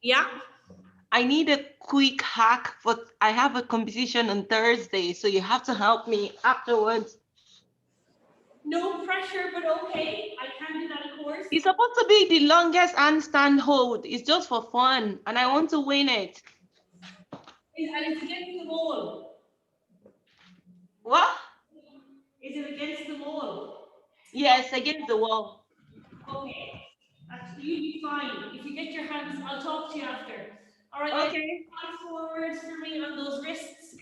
Yeah. I need a quick hack, but I have a competition on Thursday, so you have to help me afterwards. No pressure, but okay. I can do that, of course. It's supposed to be the longest handstand hold. It's just for fun, and I want to win it. And it's against the wall. What? Is it against the wall? Yes, against the wall. Okay. You'll be fine. If you get your hands, I'll talk to you after. All right, guys. Okay. Hands forward for me on those wrists.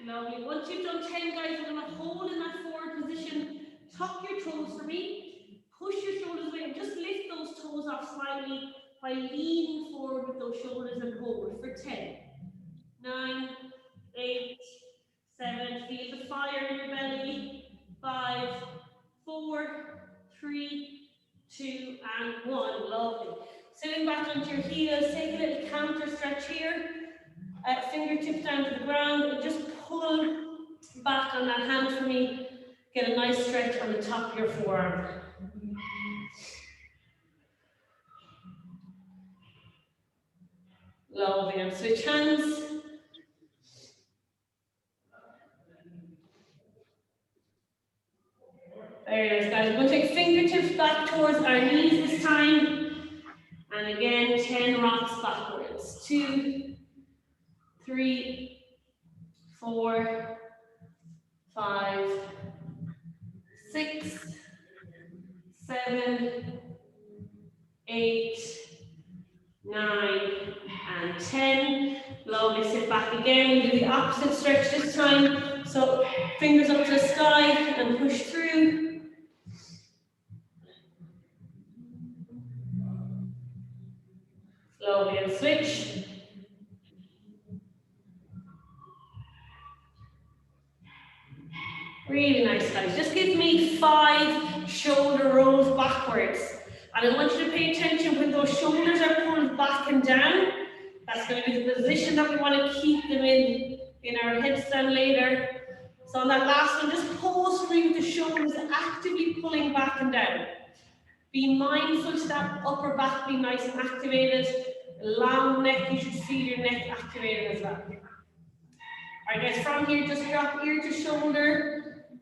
Lovely. Once you've done 10, guys, we're going to hold in that forward position. Tuck your toes for me. Push your shoulders away and just lift those toes off slightly by leaning forward with those shoulders and hold for 10, 9, 8, 7. Feel the fire in your belly. 5, 4, 3, 2, and 1. Lovely. Sitting back onto your heels, take a little counter stretch here. Fingertips down to the ground and just pull back on that hand for me. Get a nice stretch on the top of your forearm. Lovely. And switch hands. Very nice, guys. We're going to take fingertips back towards our knees this time. And again, 10 rocks backwards. 2, 3, 4, 5, 6, 7, 8, 9, and 10. Lovely, sit back again. We do the opposite stretch this time. So fingers up to the sky and push through. Lovely, and switch. Really nice, guys. Just give me 5 shoulder rolls backwards. And I want you to pay attention when those shoulders are pulled back and down. That's going to be the position that we want to keep them in our headstand later. So on that last one, just pause for me with the shoulders actively pulling back and down. Be mindful to that upper back being nice and activated. Long neck, you should feel your neck activated as well. All right, guys, from here, just drop ear to shoulder.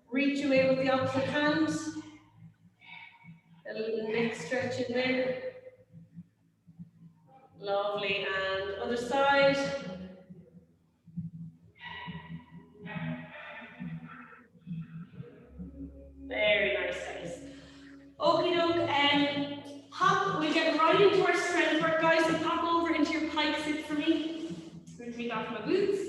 Reach away with the opposite hand. A little neck stretch in there. Lovely, and other side. Very nice, guys. Okie doke, we'll get right into our strength work, guys. So pop over into your pike sit for me. I'm going to take off my boots.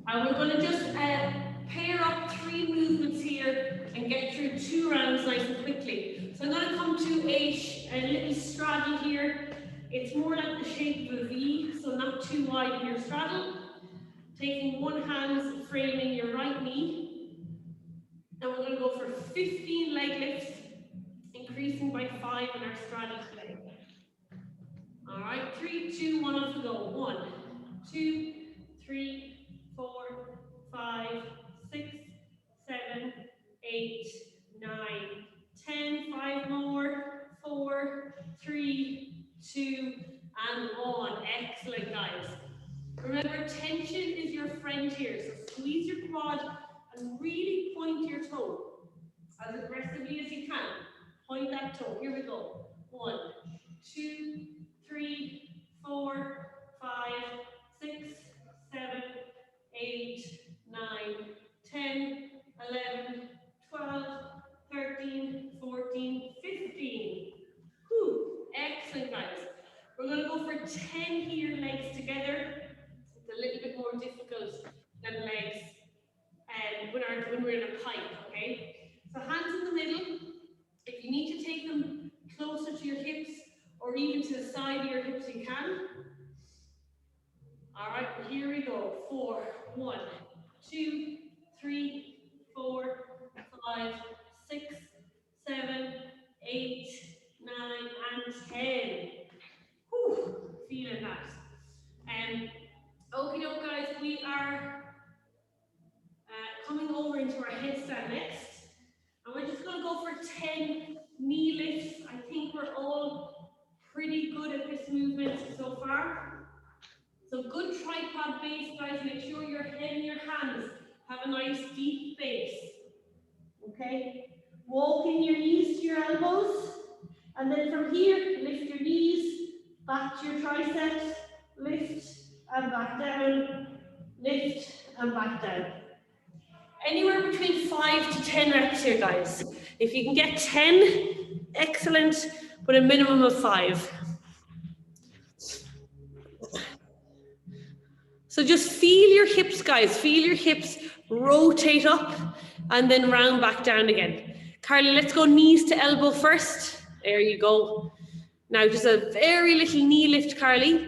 And we're going to just pair up 3 movements here and get through 2 rounds nice and quickly. So I'm going to come to a little straddle here. It's more like the shape of a V, so not too wide in your straddle. Taking one hand, framing your right knee. And we're going to go for 15 leg lifts, increasing by 5 in our straddle today. All right, 3, 2, 1, off we go. 1, 2, 3, 4, 5, 6, 7, 8, 9, 10. 5 more. 4, 3, 2, and 1. Excellent, guys. Remember, tension is your friend here. So squeeze your quad and really point your toe as aggressively as you can. Point that toe. Here we go. 1, 2, 3, 4, 5, 6, 7, 8, 9, 10, 11, 12, 13, 14, 15. Whew. Excellent, guys. We're going to go for 10 here, legs together. It's a little bit more difficult than legs when we're in a pike, okay? So hands in the middle. If you need to take them closer to your hips or even to the side of your hips, you can. All right, here we go. 4, 1, 2, 3, 4, 5, 6, 7, 8, 9, and 10. Whew, feeling that. are coming over into our headstand next. And we're just going to go for 10 knee lifts. I think we're all pretty good at this movement so far. So good tripod base, guys. Make sure your head and your hands have a nice deep base. Okay? Walking your knees to your elbows. And then from here, lift your knees, back to your triceps, lift and back down, lift and back down. Anywhere between 5 to 10 reps here, guys. If you can get 10, excellent, but a minimum of 5. So just feel your hips, guys. Feel your hips rotate up and then round back down again. Carly, let's go knees to elbow first. There you go. Now just a very little knee lift, Carly.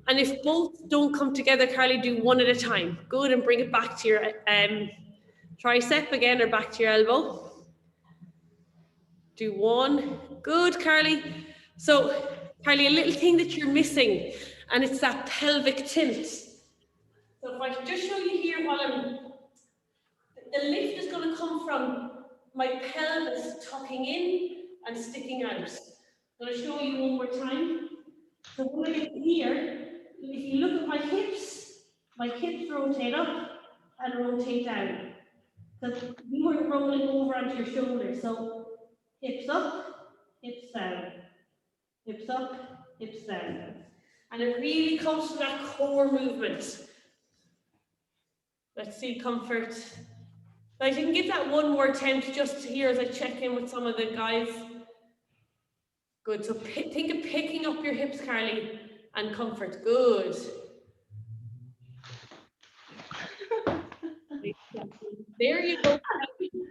And if both don't come together, Carly, do one at a time. Good, and bring it back to your tricep again, or back to your elbow. Do one. Good, Carly. So, Carly, a little thing that you're missing, and it's that pelvic tilt. So if I just show you here while the lift is going to come from my pelvis tucking in and sticking out. I'm going to show you one more time. So when I get here, if you look at my hips rotate up and rotate down. So you weren't rolling over onto your shoulders. So hips up, hips down. Hips up, hips down. And it really comes to that core movement. Let's see, comfort. Guys, you can give that one more attempt just here as I check in with some of the guys. Good, so think of picking up your hips, Carly, and comfort. Good. There you go.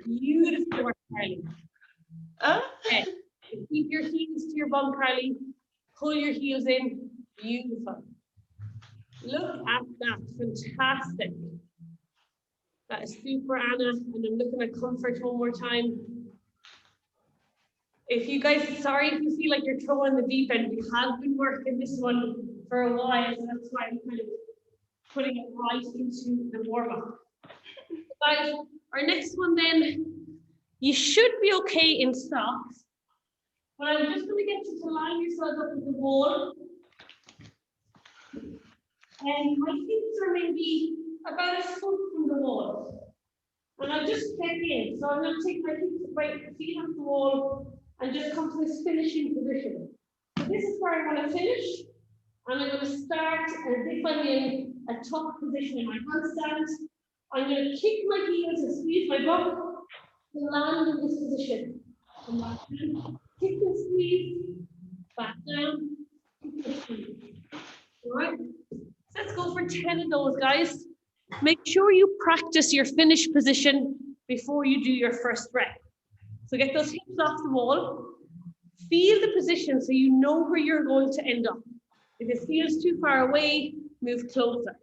Beautiful work, Carly. Okay. Keep your heels to your bum, Carly. Pull your heels in. Beautiful. Look at that. Fantastic. That is super, Anna. And I'm looking at comfort one more time. If you guys, sorry if you feel like you're throwing the deep end, we have been working this one for a while, so that's why I'm kind of putting it right into the warm-up. Guys, our next one then, you should be okay in socks, but I'm just going to get you to line yourself up with the wall. And my hips are maybe about a foot from the wall. And I'll just check in. So I'm going to take my feet off the wall and just come to this finishing position. So this is where I want to finish. And I'm going to start as if I'm in a tuck position in my handstand. I'm going to kick my heels and squeeze my bum to land in this position. Come back down, kick and squeeze, back down, kick and squeeze. All right, so let's go for 10 of those, guys. Make sure you practice your finish position before you do your first rep. So get those hips off the wall. Feel the position so you know where you're going to end up. If it feels too far away, move closer.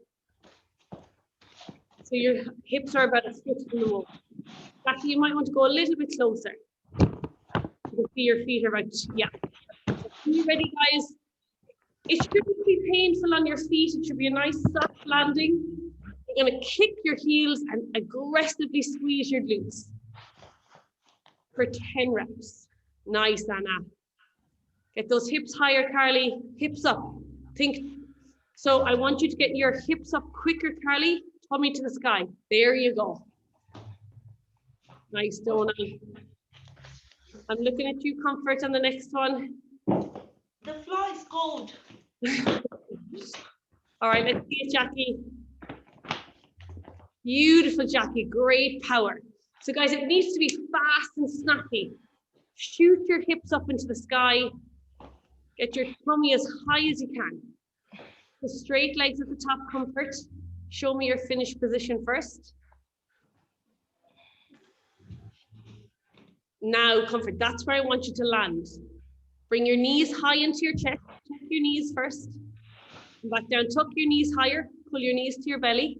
So your hips are about a foot from the wall. Actually, you might want to go a little bit closer. You can see your feet are about, yeah. So are you ready, guys? It shouldn't be painful on your feet. It should be a nice soft landing. You're going to kick your heels and aggressively squeeze your glutes for 10 reps. Nice, Anna. Get those hips higher, Carly. Hips up. Think. So I want you to get your hips up quicker, Carly. Tummy to the sky. There you go. Nice, Donna. I'm looking at you, comfort, on the next one. The floor is cold. All right, let's see it, Jackie. Beautiful, Jackie. Great power. So, guys, it needs to be fast and snappy. Shoot your hips up into the sky. Get your tummy as high as you can. The straight legs at the top, comfort. Show me your finish position first. Now, comfort, that's where I want you to land. Bring your knees high into your chest. Tuck your knees first. Back down, tuck your knees higher. Pull your knees to your belly.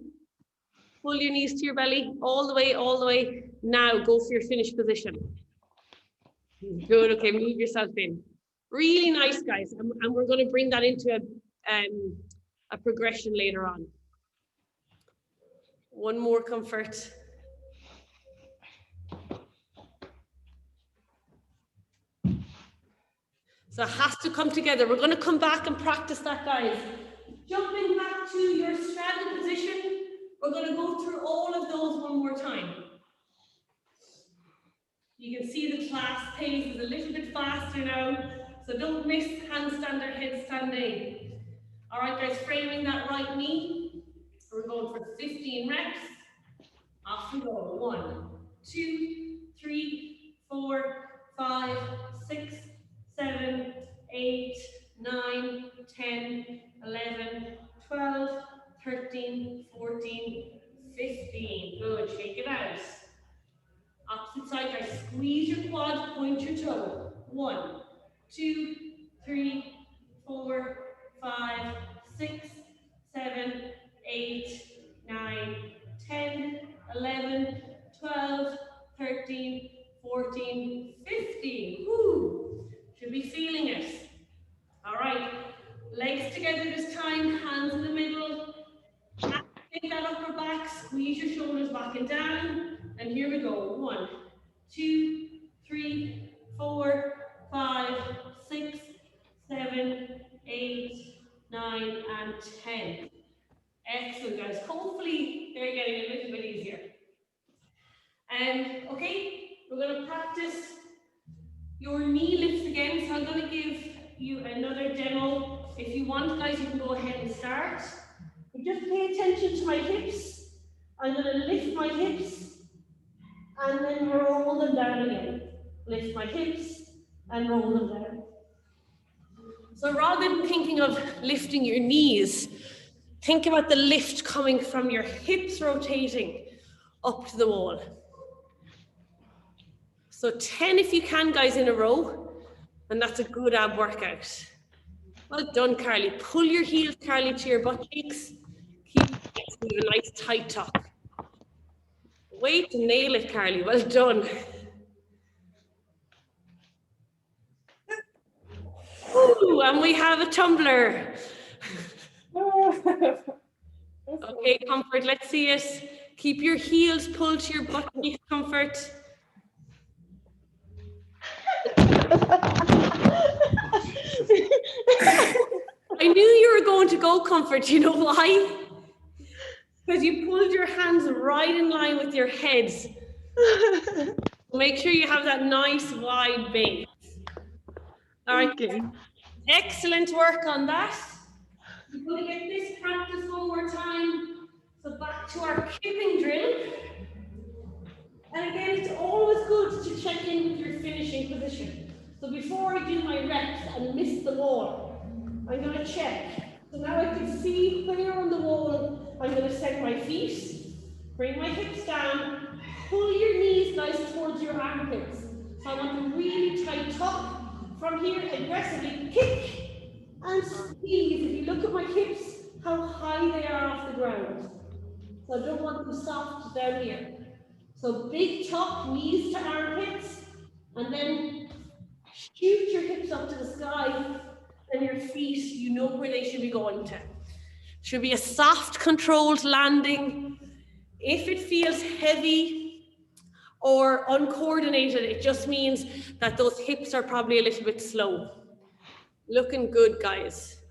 Pull your knees to your belly, all the way, all the way. Now, go for your finish position. Good, okay, move yourself in. Really nice, guys. And we're going to bring that into a progression later on. One more, Comfort. So it has to come together. We're going to come back and practice that, guys. Jumping back to your straddle position, we're going to go through all of those one more time. You can see the class pace is a little bit faster now, so don't miss handstand or headstand A. All right, guys, framing that right knee. We're going for 15 reps. Off we go. 1, 2, 3, 4, 5, 6, 7, 8, 9, 10, 11, 12, 13, 14, 15. Good, shake it out. Opposite side, guys, squeeze your quad, point your toe. 1, 2, 3, 4, 5, 6, 7, 8, 9, 10, 11, 12, 13, 14, 15. Woo! Should be feeling it. All right, legs together this time, hands in the middle. Take that upper back, squeeze your shoulders back and down. And here we go. 1, 2, 3, 4, 5, 6, 7, 8, 9, and 10. Excellent, guys. Hopefully they're getting a little bit easier. And okay, we're going to practice your knee lifts again. So I'm going to give you another demo. If you want, guys, you can go ahead and start. But just pay attention to my hips. I'm going to lift my hips and then roll them down again. Lift my hips and roll them down. So rather than thinking of lifting your knees, think about the lift coming from your hips rotating up to the wall. So 10 if you can, guys, in a row, and that's a good ab workout. Well done, Carly. Pull your heels, Carly, to your butt cheeks. Keep a nice tight tuck. Way to nail it, Carly. Well done. Ooh, and we have a tumbler. Okay, Comfort, let's see it. Keep your heels pulled to your butt cheeks, Comfort. I knew you were going to go, Comfort. You know why? Because you pulled your hands right in line with your head. Make sure you have that nice wide base. All right. Okay. Excellent work on that. We're going to get this practice one more time. So back to our kipping drill. And again, it's always good to check in with your finishing position. So before I do my reps and miss the wall, I'm going to check. So now I can see where on the wall I'm going to set my feet, bring my hips down, pull your knees nice towards your armpits. So I want a really tight tuck. From here, aggressively kick and squeeze. If you look at my hips, how high they are off the ground. So I don't want them soft down here. So big tuck, knees to armpits, and then shoot your hips up to the sky, and your feet, you know where they should be going to. Should be a soft, controlled landing. If it feels heavy or uncoordinated, it just means that those hips are probably a little bit slow. Looking good, guys.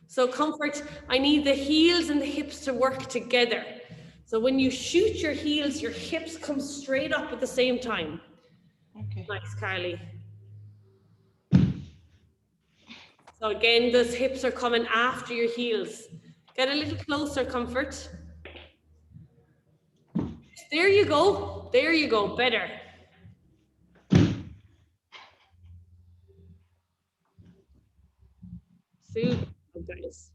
So Comfort, I need the heels and the hips to work together. So when you shoot your heels, your hips come straight up at the same time. Okay. Nice, Carly. So again, those hips are coming after your heels. Get a little closer, Comfort. There you go. There you go. Better. Super, guys.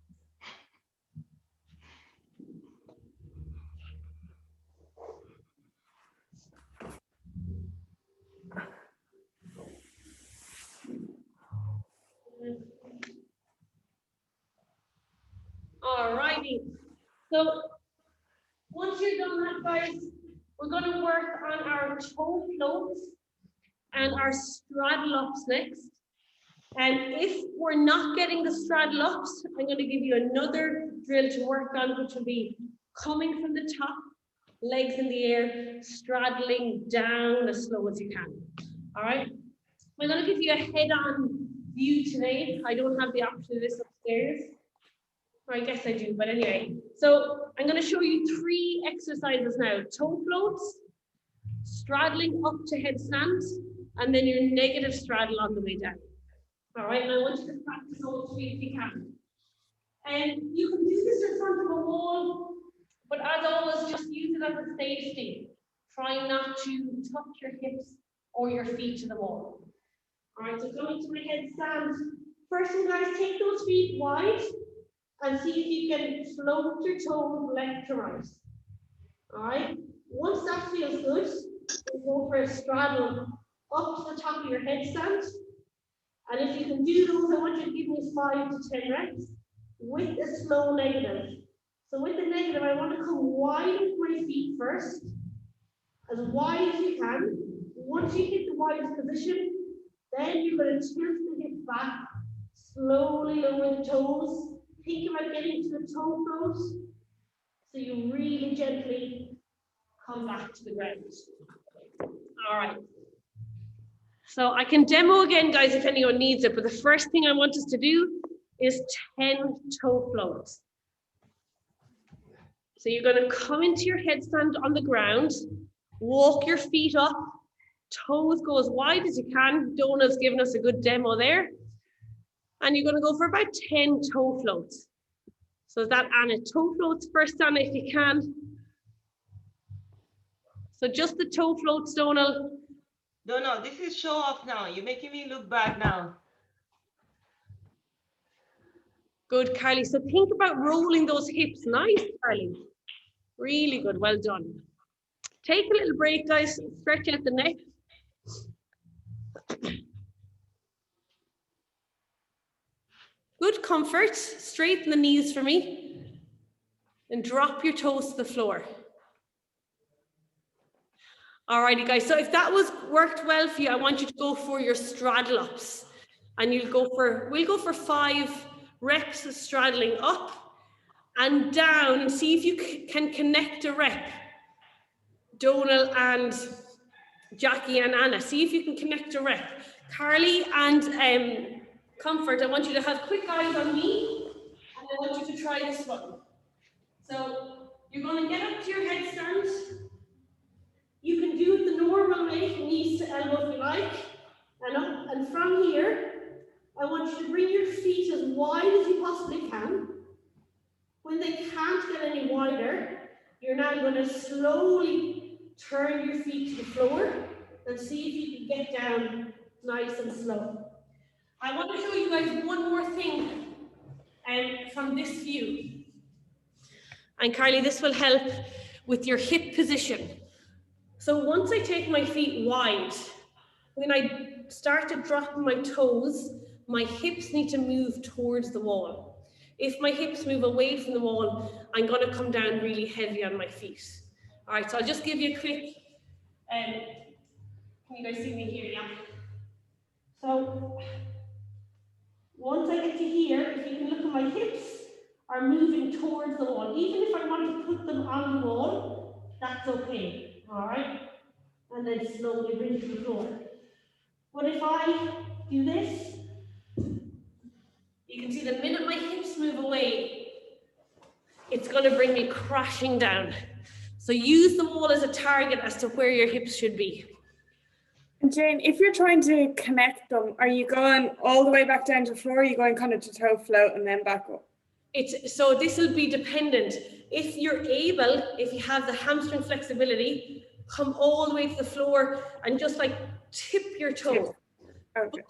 All righty. So once you're done that, guys, we're going to work on our toe floats and our straddle ups next. And if we're not getting the straddle ups, I'm going to give you another drill to work on, which will be coming from the top, legs in the air, straddling down as slow as you can. All right. I'm going to give you a head-on view today. I don't have the option of this upstairs. Or I guess I do, but anyway. So I'm going to show you 3 exercises now. Toe floats, straddling up to headstands, and then your negative straddle on the way down. All right, and I want you to practice all 3 if you can. And you can do this in front of a wall, but as always, just use it as a safety. Try not to touch your hips or your feet to the wall. All right, so going to my headstand. First thing, guys, take those feet wide and see if you can float your toes left to right. All right, once that feels good, we'll go for a straddle up to the top of your headstand. And if you can do those, I want you to give me 5 to 10 reps with a slow negative. So with the negative, I want to come wide with my feet first, as wide as you can. Once you hit the widest position, then you're going to tilt the hips back, slowly lower the toes. Think about getting to the toe floats, so you really gently come back to the ground. All right. So I can demo again, guys, if anyone needs it, but the first thing I want us to do is 10 toe floats. So you're going to come into your headstand on the ground, walk your feet up, toes go as wide as you can. Donna's given us a good demo there. And you're going to go for about 10 toe floats. So that, Anna, toe floats first, Anna, if you can. So just the toe floats, Donald. No, this is show off now. You're making me look bad now. Good, Carly. So think about rolling those hips. Nice, Carly. Really good. Well done. Take a little break, guys. Stretch out the neck. Good comfort. Straighten the knees for me. And drop your toes to the floor. Alrighty, guys. So if that worked well for you, I want you to go for your straddle ups. And we'll go for 5 reps of straddling up and down, and see if you can connect a rep. Donal and Jackie and Anna, see if you can connect a rep. Carly and Comfort, I want you to have quick eyes on me, and I want you to try this one. So you're going to get up to your headstand. You can do it the normal way, knees to elbow if you like, and up. And from here, I want you to bring your feet as wide as you possibly can. When they can't get any wider, you're now going to slowly turn your feet to the floor and see if you can get down nice and slow. I want to show you guys one more thing from this view. And Carly, this will help with your hip position. So once I take my feet wide, when I start to drop my toes, my hips need to move towards the wall. If my hips move away from the wall, I'm going to come down really heavy on my feet. All right, so I'll just give you a quick, can you guys see me here? Yeah. So once I get to here, if you can look at my hips are moving towards the wall. Even if I want to put them on the wall, that's okay. All right, and then slowly bring to the floor. But if I do this, you can see the minute my hips move away, it's going to bring me crashing down. So use the wall as a target as to where your hips should be. And Jane, if you're trying to connect them, are you going all the way back down to the floor? Or are you going kind of to toe float and then back up? So this will be dependent. If you're able, if you have the hamstring flexibility, come all the way to the floor and just like tip your toe. Okay.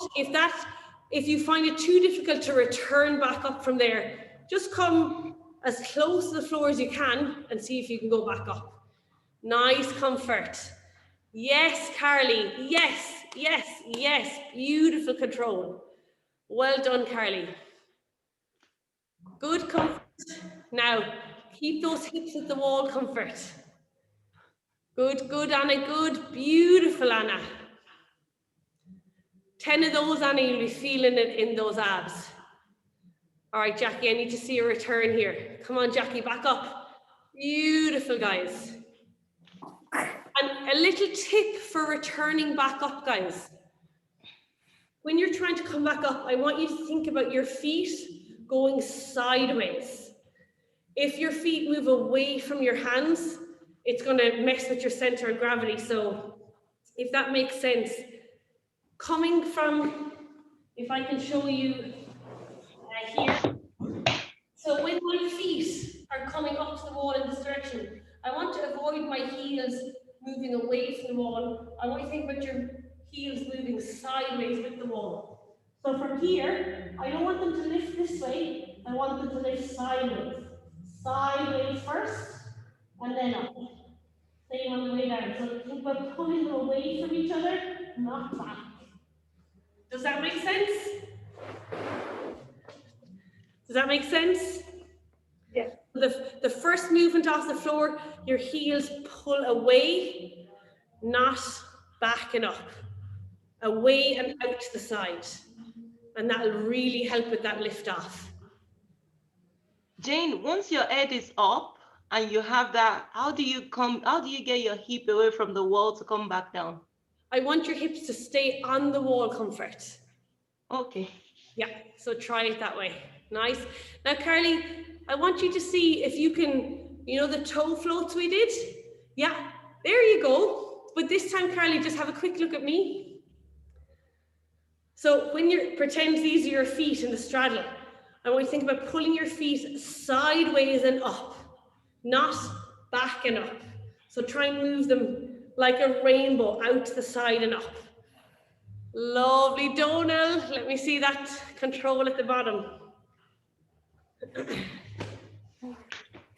If you find it too difficult to return back up from there, just come as close to the floor as you can and see if you can go back up. Nice comfort. Yes, Carly. Yes, yes, yes. Beautiful control. Well done, Carly. Good comfort. Now, keep those hips at the wall, Comfort. Good, good, Anna. Good. Beautiful, Anna. 10 of those, Anna, you'll be feeling it in those abs. All right, Jackie, I need to see a return here. Come on, Jackie, back up. Beautiful, guys. And a little tip for returning back up, guys. When you're trying to come back up, I want you to think about your feet going sideways. If your feet move away from your hands, it's going to mess with your center of gravity. So if that makes sense, coming from, if I can show you here. So when my feet are coming up to the wall in this direction, I want to avoid my heels moving away from the wall. I want you to think about your heels moving sideways with the wall. So from here, I don't want them to lift this way. I want them to lift sideways. Sideways first, and then up. Same on the way down. So think about pulling them away from each other, not back. Does that make sense? Does that make sense? Yeah. The first movement off the floor, your heels pull away, not back and up. Away and out to the side. And that'll really help with that lift off. Jane, once your head is up and you have that, how do you get your hip away from the wall to come back down? I want your hips to stay on the wall, Comfort. Okay. Yeah, so try it that way. Nice. Now, Carly, I want you to see if you can, you know, the toe floats we did? Yeah, there you go. But this time, Carly, just have a quick look at me. So when you pretend these are your feet in the straddle, I want you to think about pulling your feet sideways and up, not back and up. So try and move them like a rainbow out to the side and up. Lovely, Donal. Let me see that control at the bottom.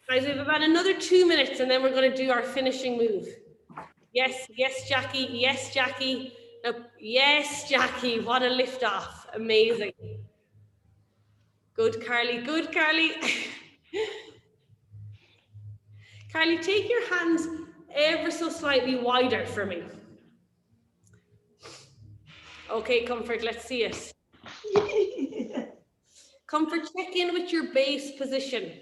Guys, we have about another 2 minutes and then we're going to do our finishing move. Yes, yes, Jackie. Yes, Jackie. Yes, Jackie. What a lift off. Amazing. Good, Carly. Good, Carly. Carly, take your hands ever so slightly wider for me. Okay, Comfort, let's see it. Comfort, check in with your base position.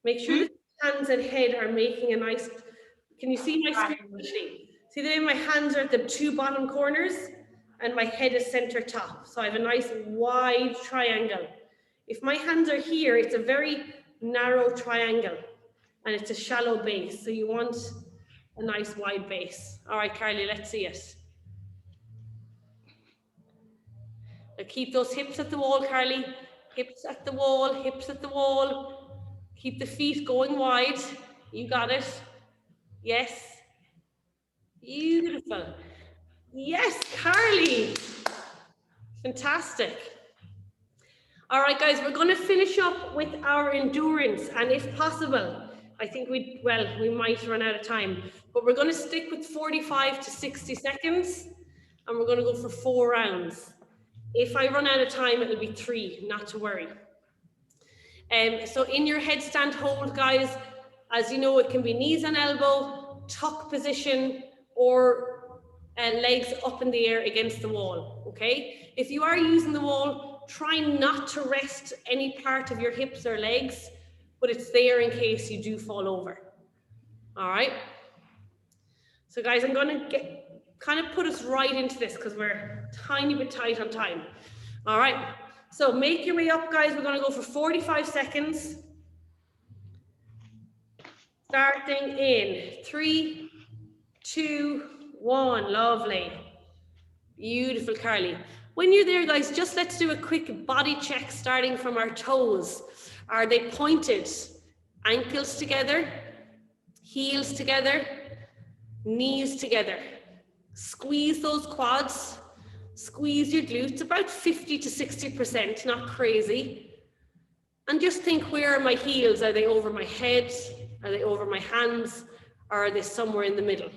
Make sure that hands and head are making a nice, can you see my screen actually? See the way my hands are at the two bottom corners and my head is center top. So I have a nice wide triangle. If my hands are here, it's a very narrow triangle and it's a shallow base. So you want a nice wide base. All right, Carly, let's see it. Now keep those hips at the wall, Carly. Hips at the wall, hips at the wall. Keep the feet going wide. You got it. Yes. Beautiful. Yes, Carly. Fantastic. All right, guys, we're going to finish up with our endurance. And if possible, I think we might run out of time, but we're going to stick with 45 to 60 seconds and we're going to go for 4 rounds. If I run out of time, it'll be 3, not to worry. So in your headstand hold, guys, as you know, it can be knees and elbow, tuck position, or legs up in the air against the wall, okay? If you are using the wall, try not to rest any part of your hips or legs, but it's there in case you do fall over, all right? So guys, I'm gonna kind of put us right into this because we're a tiny bit tight on time. All right, so make your way up, guys. We're gonna go for 45 seconds. Starting in 3, 2, 1, lovely. Beautiful, Carly. When you're there, guys, just let's do a quick body check starting from our toes. Are they pointed? Ankles together, heels together, knees together. Squeeze those quads, squeeze your glutes, about 50 to 60%, not crazy. And just think, where are my heels? Are they over my head? Are they over my hands? Or are they somewhere in the middle?